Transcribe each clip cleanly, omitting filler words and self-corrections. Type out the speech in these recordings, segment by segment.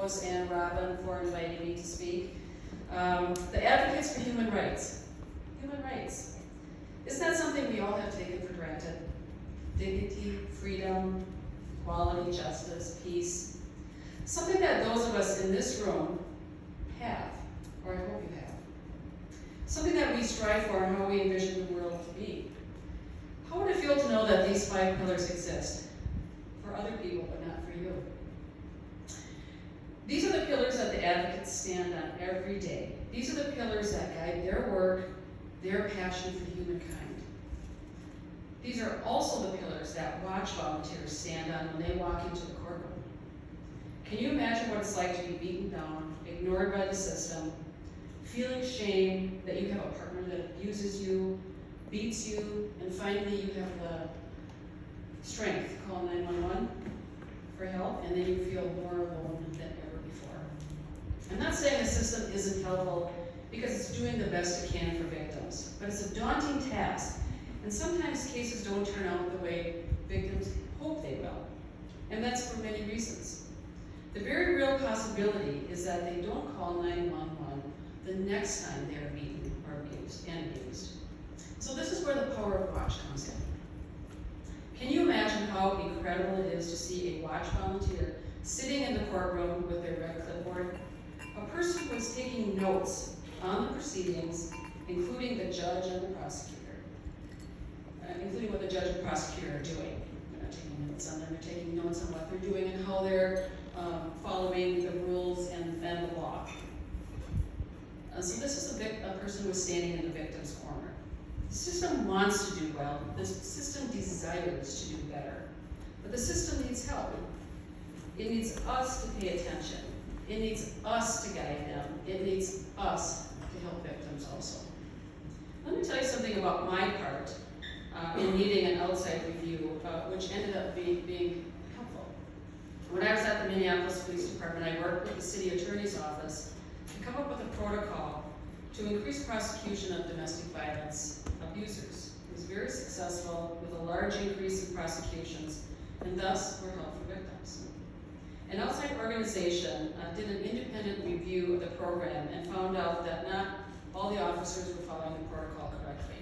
And Robin for inviting me to speak. The advocates for human rights. Human rights. Isn't that something we all have taken for granted? Dignity, freedom, equality, justice, peace. Something that those of us in this room have, or I hope you have. Something that we strive for and how we envision the world to be. How would it feel to know that these 5 pillars exist for other people, but not for you? These are the pillars that the advocates stand on every day. These are the pillars that guide their work, their passion for humankind. These are also the pillars that watch volunteers stand on when they walk into the courtroom. Can you imagine what it's like to be beaten down, ignored by the system, feeling shame that you have a partner that abuses you, beats you, and finally you have the strength to call 911 for help, and then you feel more alone than ever before. I'm not saying the system isn't helpful because it's doing the best it can for victims, but it's a daunting task, and sometimes cases don't turn out the way victims hope they will, and that's for many reasons. The very real possibility is that they don't call 911 the next time they are beaten or abused. So this is where the power of watch comes in. Can you imagine how incredible it is to see a watch volunteer sitting in the courtroom with their red clipboard? A person who is taking notes on the proceedings, including the judge and the prosecutor, including what the judge and prosecutor are doing. They're not taking notes on them, they're taking notes on what they're doing and how they're following the rules and the law. So this is a person who is standing in the victim's corner. The system wants to do well. The system desires to do better. But the system needs help. It needs us to pay attention. It needs us to guide them. It needs us to help victims also. Let me tell you something about my part in needing an outside review, which ended up being helpful. When I was at the Minneapolis Police Department, I worked with the city attorney's office to come up with a protocol to increase prosecution of domestic violence abusers. It was very successful with a large increase in prosecutions and thus were helpful victims. An outside organization did an independent review of the program and found out that not all the officers were following the protocol correctly,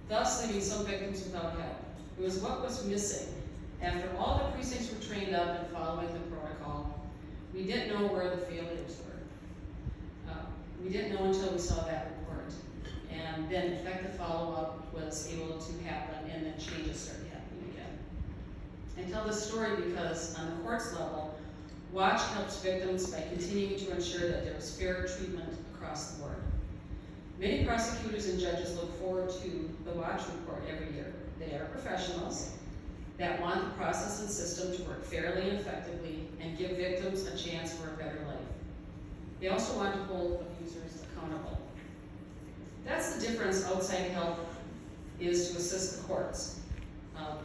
thus leaving some victims without help. It was what was missing. After all the precincts were trained up and following the protocol, we didn't know where the failures were. We didn't know until we saw that report. And then effective follow-up was able to happen and then changes started happening again. I tell this story because on the courts level, WATCH helps victims by continuing to ensure that there is fair treatment across the board. Many prosecutors and judges look forward to the WATCH report every year. They are professionals that want the process and system to work fairly and effectively and give victims a chance for a better life. They also want to hold abusers accountable. That's the difference outside help is to assist the courts,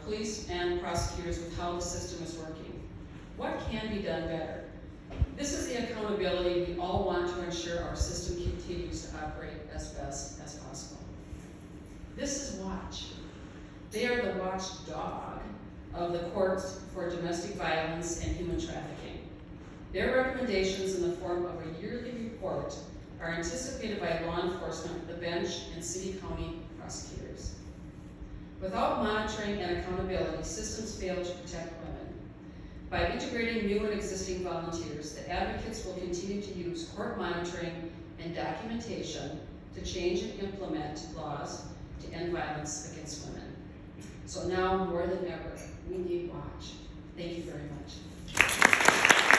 police and prosecutors with how the system is working. What can be done better? This is the accountability we all want to ensure our system continues to operate as best as possible. This is WATCH. They are the watchdog of the courts for domestic violence and human trafficking. Their recommendations in the form of a yearly report are anticipated by law enforcement, the bench, and city county prosecutors. Without monitoring and accountability, systems fail to protect women. By integrating new and existing volunteers, the advocates will continue to use court monitoring and documentation to change and implement laws to end violence against women. So now more than ever, we need WATCH. Thank you very much.